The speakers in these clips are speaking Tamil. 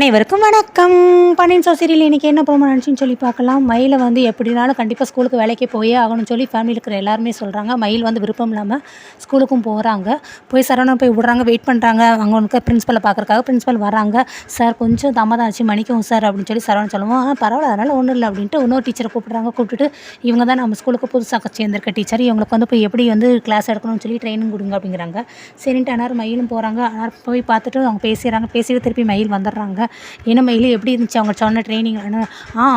அனைவருக்கும் வணக்கம். பனின் சீரியல் இன்றைக்கி என்ன ப்ரோமோ நினச்சின்னு சொல்லி பார்க்கலாம். மயிலை வந்து எப்படினாலும் கண்டிப்பாக ஸ்கூலுக்கு வேலைக்கு போயே ஆகணும்னு சொல்லி ஃபேமிலியில் இருக்கிற எல்லாருமே சொல்கிறாங்க. மயில் வந்து விருப்பம் இல்லாமல் ஸ்கூலுக்கும் போகிறாங்க. போய் சரவணன் போய் விடுறாங்க, வெயிட் பண்ணுறாங்க. அங்கே ஒன்று பிரின்ஸ்பலை பார்க்குறக்காக பிரின்ஸ்பல் வராங்க. சார் கொஞ்சம் தாமதம் ஆச்சு, மன்னிக்கவும் சார் அப்படின்னு சொல்லி சரவணன் சொல்லுவோம். பரவாயில்ல, அதனால் ஒன்றும் இல்லை அப்படின்ட்டு இன்னொரு டீச்சரை கூப்பிட்றாங்க. கூப்பிட்டுட்டு இவங்க தான் நம்ம ஸ்கூலுக்கு புதுசாக சேர்ந்திருக்க டீச்சர், இவங்களுக்கு வந்து போய் எப்படி வந்து கிளாஸ் எடுக்கணும்னு சொல்லி ட்ரைனிங் கொடுங்க அப்படிங்கிறாங்க. சரின்ட்டு அனார் மயிலும் போகிறாங்க. அனார் போய் பார்த்துட்டு அவங்க பேசிடுறாங்க. பேசிட்டு திருப்பி மயில் வந்துடுறாங்க. என்ன மயில் எப்படி இருந்துச்சு அவங்க சொன்ன ட்ரைனிங்?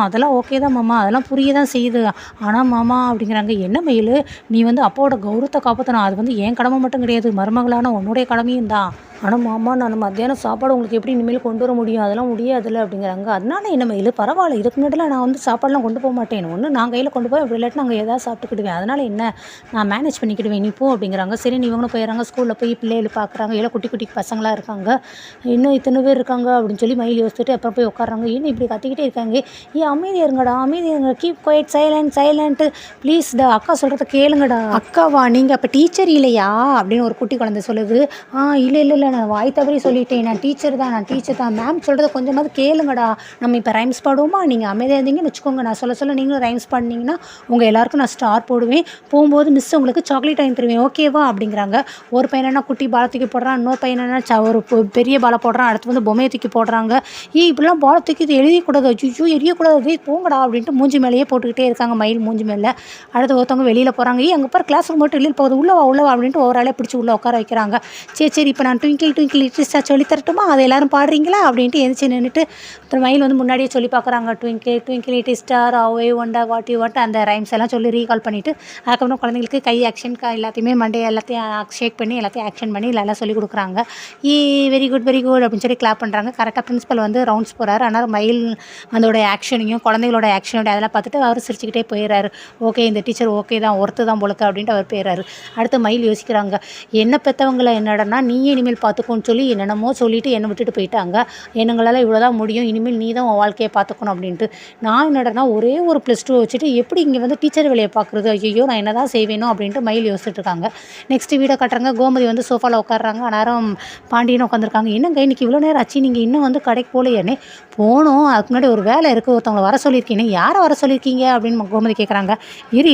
அதெல்லாம் ஓகே தான் மாமா, அதெல்லாம் புரிய தான் செய்யுது. ஆனால் மாமா அப்படிங்கிறாங்க. என்ன மயில், நீ வந்து அப்பாவோட கௌரவத்தை காப்பாற்றணும், அது வந்து என் கடமை மட்டும் கிடையாது, மருமகளான உன்னுடைய கடமையும் தான். ஆனால் மாமா, நான் மத்தியானம் சாப்பாடு உங்களுக்கு எப்படி இனிமேல் கொண்டு வர முடியும்? அதெல்லாம் முடியாதுல்ல அப்படிங்கிறாங்க. அதனால என்ன மயில், பரவாயில்ல, இதுக்கு முன்னாடிலாம் நான் வந்து சாப்பாடெலாம் கொண்டு போக மாட்டேன், ஒன்று நான் கையில் கொண்டு போய் அப்படி இல்லாட்டி நாங்கள் எதாவது சாப்பிட்டுக்கிடுவேன், அதனால் என்ன, நான் மேனேஜ் பண்ணிக்கிடுவேன், நீ போ அப்படிங்கிறாங்க. சரி, இவங்களும் போயிடறாங்க. ஸ்கூலில் போய் பிள்ளைகள் பார்க்குறாங்க. எல்லாம் குட்டி குட்டி பசங்களாக இருக்காங்க. இன்னும் இத்தனை பேர் இருக்காங்க அப்படின்னு சொல்லி மயில் யோசிச்சுட்டு அப்புறம் போய் உட்காடுறாங்க. இன்னும் இப்படி கத்திக்கிட்டே இருக்காங்க. அமைதியாக இருங்கடா, அமைதியாக இருங்க, கீப் குவைட், சைலண்ட்டு ப்ளீஸ் டா, அக்கா சொல்கிறத கேளுங்கடா. அக்காவா நீங்கள் அப்போ டீச்சர் இல்லையா அப்படின்னு ஒரு குட்டி குழந்தை சொல்லுது. இல்லை நான் வாய் தவறி சொல்லிட்டேன், நான் டீச்சர் தான், மேம் சொல்கிறத கொஞ்சமாவது கேளுங்கடா. நம்ம இப்போ ரைம்ஸ் பாடுவோமா, நீங்கள் அமைதியாக இருந்தீங்கன்னு வச்சுக்கோங்க, நான் சொல்ல நீங்களும் ரைம்ஸ் பாடினீங்கன்னா உங்கள் எல்லாருக்கும் நான் ஸ்டார் போடுவேன், போகும்போது மிஸ் உங்களுக்கு சாக்லேட் வாங்கி தருவேன், ஓகேவா அப்படிங்கிறாங்க. ஒரு பையனா குட்டி பாலை தூக்கி போடுறான், இன்னொரு பையனா ஒரு பெரிய பாலை போடுறான், அடுத்து வந்து பொம்மையை தூக்கி போடுறாங்க. இப்படிலாம் பாலை தூக்கி இது எழுதிக்கூடாது, ஐயோ எரியக்கூடாது, போங்கடா அப்படின்ட்டு மூஞ்சி மேலேயே போட்டுக்கிட்டே இருக்காங்க, மயில் மூஞ்சி மேலே. அடுத்து ஒருத்தவங்க வெளியில் போகிறாங்க. அங்கே பாரு கிளாஸ் ரூம் மட்டும் வெளியில் போகுது, உள்ளவா அப்படின்ட்டு ஓவராலே பிடிச்சி உள்ளே உட்கார வைக்கிறாங்க. சரி இப்போ நான் ட்விங்கிள் லிட்டில் ஸ்டார் சொல்லி தரட்டுமா, அதை எல்லோரும் பாடுறீங்களா அப்படின்ட்டு எந்திரிச்சு நின்றுட்டு அப்புறம் மயில் வந்து முன்னாடியே சொல்லி பார்க்குறாங்க. Twinkle little star, how I wonder what you what, அந்த ரைம்ஸ் எல்லாம் சொல்லி ரீகால் பண்ணிவிட்டு அதுக்கப்புறம் குழந்தைங்களுக்கு கை ஆக்ஷன் எல்லாத்தையுமே மண்டே எல்லாத்தையும் ஷேக் பண்ணி எல்லாத்தையும் ஆக்ஷன் பண்ணி எல்லாம் சொல்லி கொடுக்குறாங்க. வெரி குட் அப்படின்னு சொல்லி கிளாப் பண்ணுறாங்க. கரெக்டாக பிரின்ஸ்பல் வந்து ரவுண்ட்ஸ் போகிறாரு. ஆனால் மயில் அதோட ஆக்ஷனையும் குழந்தைகளோட ஆக்ஷனோட அதெல்லாம் பார்த்துட்டு அவர் சிரிச்சுக்கிட்டே போயிடுறாரு. ஓகே, இந்த டீச்சர் ஓகே தான், ஒருத்து தான் போலுக்கு அப்படின்ட்டு அவர் போயிடுறாரு. அடுத்து மயில் யோசிக்கிறாங்க. என்ன பெற்றவங்களை என்னடனா நீயே இனிமேல் பார்த்துக்கோன்னு சொல்லி என்னென்னமோ சொல்லிவிட்டு என்னை விட்டுட்டு போயிட்டாங்க, எங்களால் இவ்வளோதான் முடியும், இனிமேல் நீ தான் உன் வாழ்க்கையை பார்த்துக்கணும் அப்படின்ட்டு. நான் என்னடனா ஒரே ஒரு +2 வச்சுட்டு எப்படி இங்கே வந்து டீச்சர் வேலையை பார்க்குறது, ஐயோ நான் என்ன தான் செய்வேனோ அப்படின்ட்டு மயில் யோசிச்சுட்டு இருக்காங்க. நெக்ஸ்ட் வீடியோ காட்டுறாங்க. கோமதி வந்து சோஃபாவில் உட்காடுறாங்க. அந்நேரம் பாண்டியனும் உட்காந்துருக்காங்க. என்னங்க இன்னைக்கு இவ்வளோ நேரம் ஆச்சு, நீங்கள் இன்னும் வந்து கடைக்கு போகலையானே? போகணும், அதுக்கு முன்னாடி ஒரு வேலை இருக்குது, ஒருத்தவங்களை வர சொல்லியிருக்கீங்க, யாரை வர சொல்லியிருக்கீங்க அப்படின்னு கோமதி கேட்குறாங்க.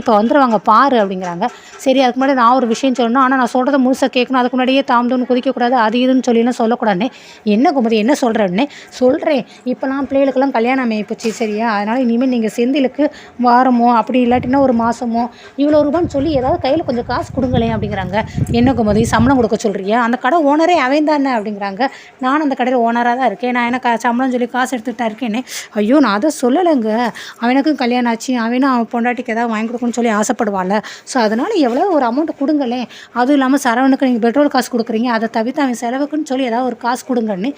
இப்போ வந்துடுவாங்க பாரு அப்படிங்கிறாங்க. சரி, அதுக்கு முன்னாடி நான் ஒரு விஷயம் சொல்லணும், ஆனால் நான் சொல்கிறத முழுசாக கேட்கணும், அதுக்கு முன்னாடியே தாம்தோன்னு குதிக்கக்கூடாது, அது இதுன்னு சொல்லிலாம் சொல்லக்கூடாதுனே. என்ன கோமதி என்ன சொல்கிறேன்னே? சொல்கிறேன், இப்போலாம் பிள்ளைகளுக்கெல்லாம் கல்யாணம் ஆகிப்போச்சு சரியா, அதனால் இனிமேல் நீங்கள் செந்திலுக்கு வாரமோ அப்படி இல்லாட்டினா ஒரு மாதமோ இவ்வளோ ரூபான்னு சொல்லி ஏதாவது கையில் கொஞ்சம் காசு கொடுங்களேன் அப்படிங்கிறாங்க. என்ன கோமதி சம்பளம் கொடுக்க சொல்கிறியா? அந்த கடை ஓனரே அவன் தானே அப்படிங்கிறாங்க. நானும் அந்த கடையில் ஓனராக தான் இருக்கேன், நான் என்ன சம்பளம் சொல்லி காசு எடுத்துகிட்டா இருக்கேனே. ஐயோ நான் அதை சொல்லலைங்க, அவனுக்கும் கல்யாணம் ஆச்சு, அவனும் அவன் பொண்டாட்டிக்கு ஏதாவது வாங்கி கொடுக்கணும்னு சொல்லி ஆசைப்படுவாள், ஸோ அதனால் எவ்வளோ ஒரு அமௌண்ட்டு கொடுங்களேன், அதுவும் இல்லாமல் சரவணுக்கு நீங்கள் பெட்ரோல் காசு கொடுக்குறீங்க, அதை தவிர்த்து அவன் செலவுக்குன்னு சொல்லி ஏதாவது ஒரு காசு கொடுங்கன்னு.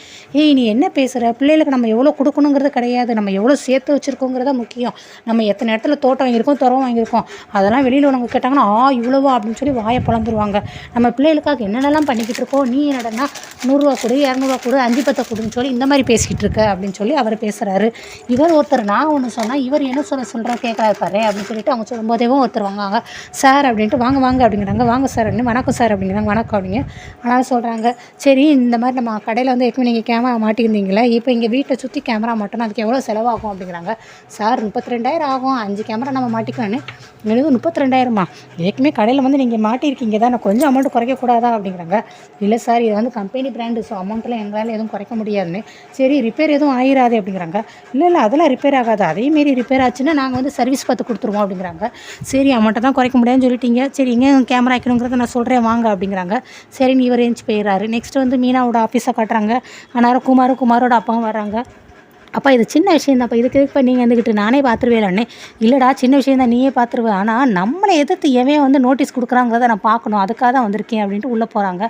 நீ என்ன பேசுகிற? பிள்ளைகளுக்கு நம்ம எவ்வளோ கொடுக்கணுங்கிறது கிடையாது, நம்ம எவ்வளோ சேர்த்து வச்சுருக்கோங்கிறத முக்கியம். நம்ம எத்தனை இடத்துல தோட்டம் வாங்கியிருக்கோம், துறவு வாங்கியிருக்கோம், அதெல்லாம் வெளியில் உனக்கு கேட்டாங்கன்னா இவ்வளோவா அப்படின்னு சொல்லி வாயை பிளந்துருவாங்க. நம்ம பிள்ளைகளுக்காக என்னென்னலாம் பண்ணிக்கிட்டு இருக்கோம், நீ என்னடனா 100 ரூபா கொடு, 200 கொடு, 5 கொடுன்னு சொல்லி இந்த மாதிரி பேசிக்கிட்டு இருக்க அப்படின்னு சொல்லி அவர் பேசுகிறாரு. இவர் ஒருத்தர் நான் ஒன்று சொன்னால் இவர் என்ன சொல்கிறேன் கேட்குறாரு பாரு அப்படின்னு சொல்லிட்டு அவங்க சொல்லும்போதேவும் ஒருத்தர் வாங்க சார் அப்படின்ட்டு வாங்க அப்படிங்கிறாங்க. வாங்க சார் அப்படின்னு, வணக்கம் சார் அப்படிங்கிறாங்க. வணக்கம் அப்படிங்க. ஆனால் சொல்கிறாங்க, சரி இந்த மாதிரி நம்ம கடையில் வந்து ஏற்கனவே நீங்கள் கேமரா மாட்டியிருந்தீங்களே, இப்போ இங்கே வீட்டை சுற்றி கேமரா மாட்டோன்னா அதுக்கு எவ்வளோ செலவாகும் அப்படிங்கிறாங்க. சார் 32,000 ஆகும், 5 கேமரா நம்ம மாட்டிக்கலான்னு. எனக்கு 32,000மா? ஏற்கனவே கடையில் வந்து நீங்கள் மாட்டியிருக்கீங்க தான், நான் கொஞ்சம் அமௌண்ட் குறைக்கக்கூடாதா அப்படிங்கிறாங்க. இல்லை சார், இது வந்து கம்பெனி பிராண்டு, ஸோ அமௌண்ட்டில் எங்களால் எதுவும் குறைக்க முடியாதுன்னு. சரி, ரிப்பேர் எதுவும் ஆயிராது அப்படிங்கிறாங்க. இல்லை அதெல்லாம் ரிப்பேர் ஆகாது, அதேமாரி ரிப்பேர் ஆச்சுன்னா நாங்கள் வந்து சர்வீஸ் பார்த்து கொடுத்துருவோம் அப்படிங்கிறாங்க. சரி, அமௌண்ட்டை தான் குறைக்க முடியாதுன்னு சொல்லிட்டீங்க, சரி இங்கே கேமரா வைக்கணுங்கிறத நான் சொல்கிறேன் வாங்க அப்படிங்கிறாங்க. சரின்னு இவர் ஏஞ்சி போயிடுறாரு. நெக்ஸ்ட் வந்து மீனாவோட ஆஃபீஸை காட்டுறாங்க. ஆனால் குமாரோட அப்பாவும் வராங்க. அப்பா இது சின்ன விஷயம் தான்ப்பா, இதுக்கு இப்போ நீங்கள் வந்துக்கிட்டு நானே பார்த்துருவேலண்ணே. இல்லைடா சின்ன விஷயம் தான், நீயே பார்த்துருவேன், ஆனால் நம்மளை எதிர்த்து எவன் வந்து நோட்டீஸ் கொடுக்குறாங்கிறத நான் பார்க்கணும், அதுக்காக தான் வந்திருக்கேன் அப்படின்ட்டு உள்ளே போகிறாங்க.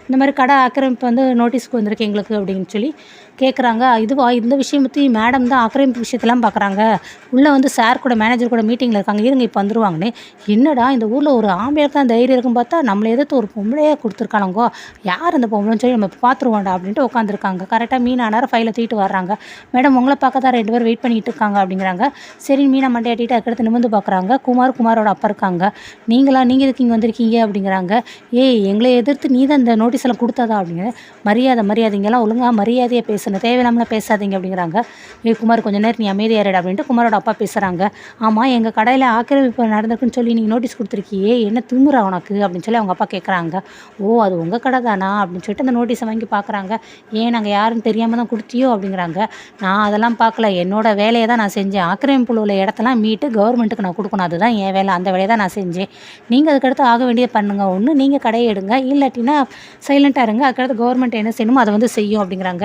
இந்த மாதிரி கடை ஆக்கிரமிப்பு வந்து நோட்டீஸ்க்கு வந்திருக்கு எங்களுக்கு அப்படின்னு சொல்லி கேட்குறாங்க. இந்த விஷயம் பற்றி மேடம் தான் ஆக்கிரமிப்பு விஷயத்தெல்லாம் பார்க்குறாங்க. உள்ளே வந்து சார் கூட மேனேஜர் கூட மீட்டிங்கில் இருக்காங்க, இருங்க இப்போ வந்துருவாங்கன்னு. என்னடா இந்த ஊரில் ஒரு ஆம்பளைக்கு தான் தைரியம் இருக்குன்னு பார்த்தா நம்மளை எதிர்த்து ஒரு பொம்பளையே கொடுத்துருக்கானுங்கோ, யார் அந்த பொம்பளைன்னு சொல்லி நம்ம பார்த்துருவோம்டா அப்படின்ட்டு உட்காந்துருக்காங்க. கரெக்டாக மீனானார் ஃபைலை தூக்கிட்டு வர்றாங்க. மேடம் உங்களை பார்க்க தான் 2 பேர் வெயிட் பண்ணிகிட்டு இருக்காங்க அப்படிங்கிறாங்க. சரி மீனா மண்டையாட்டிட்டு அதுக்கடுத்து நிமிர்ந்து பார்க்குறாங்க. குமாரோட அப்பா இருக்காங்க. நீங்கள் இதுக்கு இங்கே வந்திருக்கீங்க அப்படிங்கிறாங்க. எங்களை எதிர்த்து நீ தான் இந்த நோட்டீஸ் எல்லாம் கொடுத்ததா அப்படிங்கிற. மரியாதை இங்கெல்லாம் ஒழுங்காக மரியாதையாக பேச பேசணும், தேவையில்லாமலாம் பேசாதீங்க அப்படிங்கிறாங்க. குமார் கொஞ்ச நேரம் நீ அமைதியாக இருடா அப்படின்ட்டு குமாரோட அப்பா பேசுகிறாங்க. ஆமாம், எங்கள் கடையில் ஆக்கிரமிப்பு நடந்திருக்குன்னு சொல்லி நீங்கள் நோட்டீஸ் கொடுத்துருக்கியே, என்ன திமிரா உனக்கு அப்படின்னு சொல்லி அவங்க அப்பா கேட்குறாங்க. ஓ, அது உங்கள் கடை தானா அப்படின்னு சொல்லிட்டு அந்த நோட்டீஸை வாங்கி பார்க்குறாங்க. ஏன் நாங்கள் யாருன்னு தெரியாமல் தான் கொடுத்தியோ அப்படிங்கிறாங்க. நான் அதெல்லாம் பார்க்கல, என்னோட வேலையை தான் நான் செஞ்சேன். ஆக்கிரமிப்புள்ள உள்ள இடத்தெல்லாம் மீட்டு கவர்மெண்ட்டுக்கு நான் கொடுக்கணும், அதுதான் என் வேலை, அந்த வேலையை தான் நான் செஞ்சேன். நீங்கள் அதுக்கடுத்து ஆக வேண்டியதை பண்ணுங்கள். ஒன்று நீங்கள் கடையை எடுங்க, இல்லாட்டினா சைலண்ட்டாக இருங்க, அதுக்கடுத்து கவர்மெண்ட் என்ன செய்யணுமோ அதை வந்து செய்யும் அப்படிங்கிறாங்க.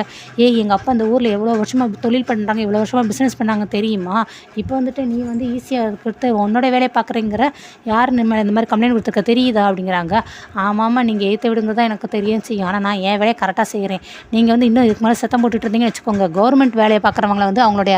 எங்கள் அப்பா அந்த ஊரில் எவ்வளோ வருஷமாக தொழில் பண்ணுறாங்க, இவ்வளோ வருஷமாக பிஸ்னஸ் பண்ணாங்க தெரியுமா? இப்போ வந்துட்டு நீ வந்து ஈஸியாக இருக்கிறது உன்னோட வேலையை பார்க்குறேங்கிற, யார் இந்த மாதிரி கம்ப்ளைண்ட் கொடுத்துருக்க தெரியுதா அப்படிங்கிறாங்க. ஆமாம், நீங்கள் ஏற்ற விடுங்க தான் எனக்கு தெரியும் செய்யும், ஆனால் நான் என் வேலையை கரெக்டாக செய்கிறேன். நீங்கள் வந்து இன்னும் இதுக்கு மேலே சத்தம் போட்டுட்டு இருந்தீங்கன்னு வச்சுக்கோங்க, கவர்மெண்ட் வேலையை பார்க்குறவங்கள வந்து அவங்களுடைய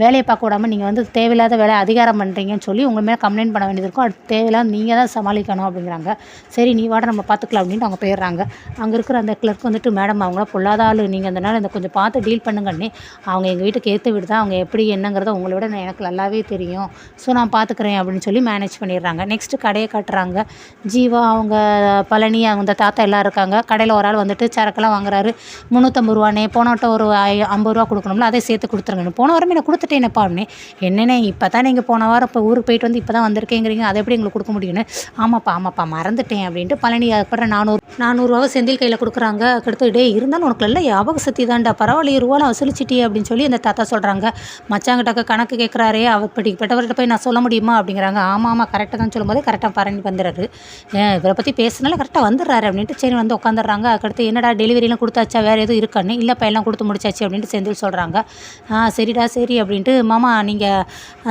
வேலையை பார்க்க விடாமல் நீங்கள் வந்து தேவையில்லாத வேலை அதிகாரம் பண்ணுறீங்கன்னு சொல்லி உங்கள் மேலே கம்ப்ளைண்ட் பண்ண வேண்டியது இருக்கும். அது தேவையில்லாத நீங்கள் தான் சமாளிக்கணும் அப்படிங்கிறாங்க. சரி நீ வாட, நம்ம பார்த்துக்கலாம் அப்படின்ட்டு அவங்க போயிடுறாங்க. அங்கே இருக்கிற அந்த கிளர்க் வந்துட்டு, மேடம் அவங்கள பொல்லாத ஆள், நீங்கள் அந்த நாள் இந்த கொஞ்சம் பார்த்து டீல் பண்ணுங்கன்னே, அவங்க எங்கள் வீட்டுக்கு ஏற்ற வீடு தான், அவங்க எப்படி என்னங்கிறத உங்களை விட எனக்கு நல்லாவே தெரியும், ஸோ நான் பார்த்துக்கிறேன் அப்படின்னு சொல்லி மேனேஜ் பண்ணிடுறாங்க. நெக்ஸ்ட்டு கடையை காட்டுறாங்க. ஜீவா, அவங்க பழனி, அவங்க தாத்தா எல்லாம் இருக்காங்க. கடையில் ஒரு ஆள் வந்துட்டு சரக்கெல்லாம் வாங்குறாரு. 350 ரூபானே, போன வட்டம் ஒரு 50 ரூபா கொடுக்கணும்ல, அதை சேர்த்து கொடுத்துருங்க. போன வாரம் நான் கொடுத்துட்டேனப்பா அப்படின்னு. என்னென்ன இப்போ தான் நீங்கள் போன வாரம் இப்போ ஊருக்கு போயிட்டு வந்து இப்போ தான் வந்திருக்கேங்கிறீங்க, அதை எப்படி எங்களுக்கு கொடுக்க முடியும்னு. ஆமாப்பா மறந்துட்டேன் அப்படின்ட்டு பழனி அதுக்கப்புறம் 400 செந்தில் கையில் கொடுக்குறாங்க. அடுத்து டே இருந்தாலும் உனக்கு நல்ல ஞாபக சக்தி தான்டா, பரவாயில்லையே, ரூபாலாம் வசூலிச்சிட்டே அப்படின்னு சொல்லி அந்த தாத்தா சொல்கிறாங்க. மச்சாங்கிட்ட கணக்கு கேட்குறாரே, அவர் படிக்கப்பட்டவர்கிட்ட போய் நான் சொல்ல முடியுமா அப்படிங்கிறாங்க. ஆமாம் கரெக்டாக தான் சொல்லும்போது கரெக்டாக பழனி வந்துடுறாரு. இவரை பற்றி பேசுனால கரெக்டாக வந்துடுறாரு அப்படின்ட்டு சரி வந்து உட்காந்துடுறாங்க. அதுக்கடுத்து என்னடா டெலிவரிலாம் கொடுத்தாச்சா, வேறு எதுவும் இருக்கான்னு, இல்லைப்பா எல்லாம் கொடுத்து முடிச்சாச்சு அப்படின்ட்டு செந்தில் சொல்கிறாங்க. சரிடா சரி அப்படின்ட்டு, மாமா நீங்கள்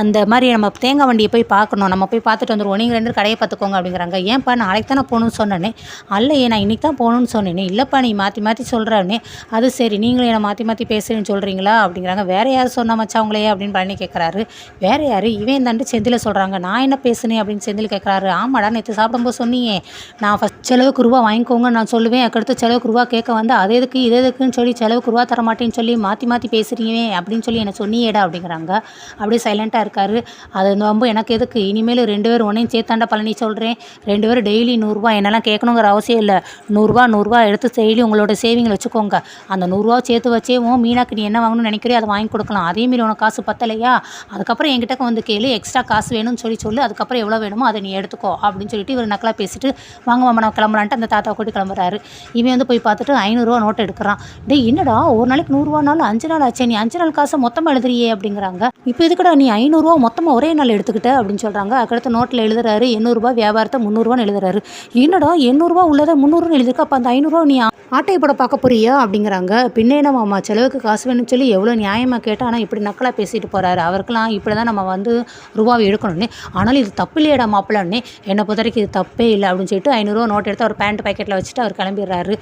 அந்த மாதிரி நம்ம தேங்காய் வண்டியை போய் பார்க்கணும், நம்ம போய் பார்த்துட்டு வந்துடுவோம், நீங்கள் 2 கடையை பார்த்துக்கோங்க அப்படிங்கிறாங்க. ஏன்ப்பா நாளைக்கு தான் நான் போகணுன்னு சொன்னேனே. அல்லையே நான் இன்றைக்கி தான் போகணுன்னு சொன்னேனே. இல்லைப்பா நீ மாற்றி சொல்கிறேன்னே. அது சரி, நீங்களும் என்னை மாற்றி பேசுகிறேன்னு சொல்கிறீங்களா அப்படிங்கிறாங்க. வேறு யார் சொன்னா மச்சா அவங்களே அப்படின்னு பண்ணி கேட்குறாரு. வேறு யார், இவன் தாண்டு செந்தில் சொல்கிறாங்க. நான் என்ன பேசுனேன் அப்படின்னு செந்தில் கேட்குறாரு. ஆமாடா நேற்று சாப்பிடும்போது சொன்னியே, நான் ஃபஸ்ட் செலவுக்கு ரூபா வாங்கிக்கோங்க நான் சொல்லுவேன், அதுக்கடுத்து செலவுக்கு ரூபா கேட்க வந்து அது எதுக்கு இது எதுக்குன்னு சொல்லி செலவுக்கு ரூபா தர மாட்டேன்னு சொல்லி மாற்றி பேசுகிறீங்க அப்படின்னு சொல்லி என்னை சொன்னியேடா அப்படிங்கிறாங்க. அப்படியே சைலண்ட்டாக இருக்காரு. அது ரொம்ப எனக்கு எதுக்கு, இனிமேல் 2 பேரும் ஒன்றையும் சேர்த்தாண்டா பழனி சொல்கிறேன், 2 பேரும் டெய்லி 100 ரூபா என்னெல்லாம் கேட்கணுங்கிற அவசியம் இல்லை. 100 ரூபா எடுத்து டெய்லி உங்களோட சேவிங்கில் வச்சுக்கோங்க. அந்த 100 ரூபா சேர்த்து வச்சே மீனாக்கு நீ என்ன வாங்கணும்னு நினைக்கிறியோ அதை வாங்கி கொடுக்கலாம். அதேமாரி உனக்கு காசு பத்தலையா, அதுக்கப்புறம் என்கிட்ட வந்து கேளு, எக்ஸ்ட்ரா காசு வேணும்னு சொல்லு, அதுக்கப்புறம் எவ்வளோ வேணுமோ அதை நீ எடுத்துக்கோ அப்படின்னு சொல்லிட்டு இவர் நக்கலாக பேசிட்டு வாங்க மாமா நான் கிளம்புறான்ட்டு அந்த தாத்தா கூட்டி கிளம்புறாரு. இவன் வந்து போய் பார்த்துட்டு 500 ரூபா நோட்டு எடுக்கிறான். டேய் என்னடா ஒரு நாளைக்கு 100 ரூபானாலும் 5 நாள் ஆச்சே, நீ 5 நாள் காசை மொத்தமாக எழுதுறியே அப்படிங்கிறாங்க. இப்போ எதுக்குடா நீ 500 ரூபா மொத்தமாக ஒரே நாள் எடுத்துக்கிட்ட அப்படின்னு சொல்கிறாங்க. அதுக்கடுத்து நோட்டில் எழுதுறாரு 800 ரூபா வியாபாரத்தை 300 ரூபான்னு எழுதுறாரு. என்னடா 800 ரூபா உள்ளதை 300 எழுதிருக்கா, அப்போ அந்த 500 ரூபா நீ ஆட்டையை போட பார்க்க போறியா அப்படிங்கிறாங்க. பின்ன என்ன மாமா செலவுக்கு காசு வேணும்னு சொல்லி எவ்வளோ நியாயமாக கேட்டால், ஆனால் இப்படி நக்கலாக பேசிட்டு போகிறாரு. அவருக்கெல்லாம் இப்படி தான் நம்ம வந்து ரூபாவை எடுக்கணும்னு. ஆனாலும் இது தப்பு இல்லையடா மாப்பிள்ளன்னு, என்னை பொறுத்த வரைக்கும் இது தப்பே இல்லை அப்படின்னு சொல்லிட்டு 500 ரூபா நோட் எடுத்து அவர் பேண்ட் பாக்கெட்டில் வச்சுட்டு அவர் கிளம்பிடுறாரு.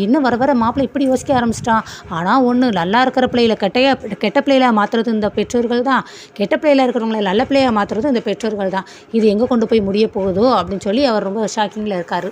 இன்னும் வர மாப்பிள்ளை இப்படி யோசிக்க ஆரம்பிச்சிட்டான். ஆனால் ஒன்று, நல்லா இருக்கிற பிள்ளைகளை கெட்ட பிள்ளையில மாற்றுறது இந்த பெற்றோர்கள் தான், கெட்ட பிள்ளையில இருக்கிறவங்கள நல்ல பிள்ளையாக மாற்றுறது இந்த பெற்றோர்கள் தான். இது எங்கே கொண்டு போய் முடிய போகுதோ அப்படின்னு சொல்லி அவர் ரொம்ப ஷாக்கிங்கில் இருக்கார்.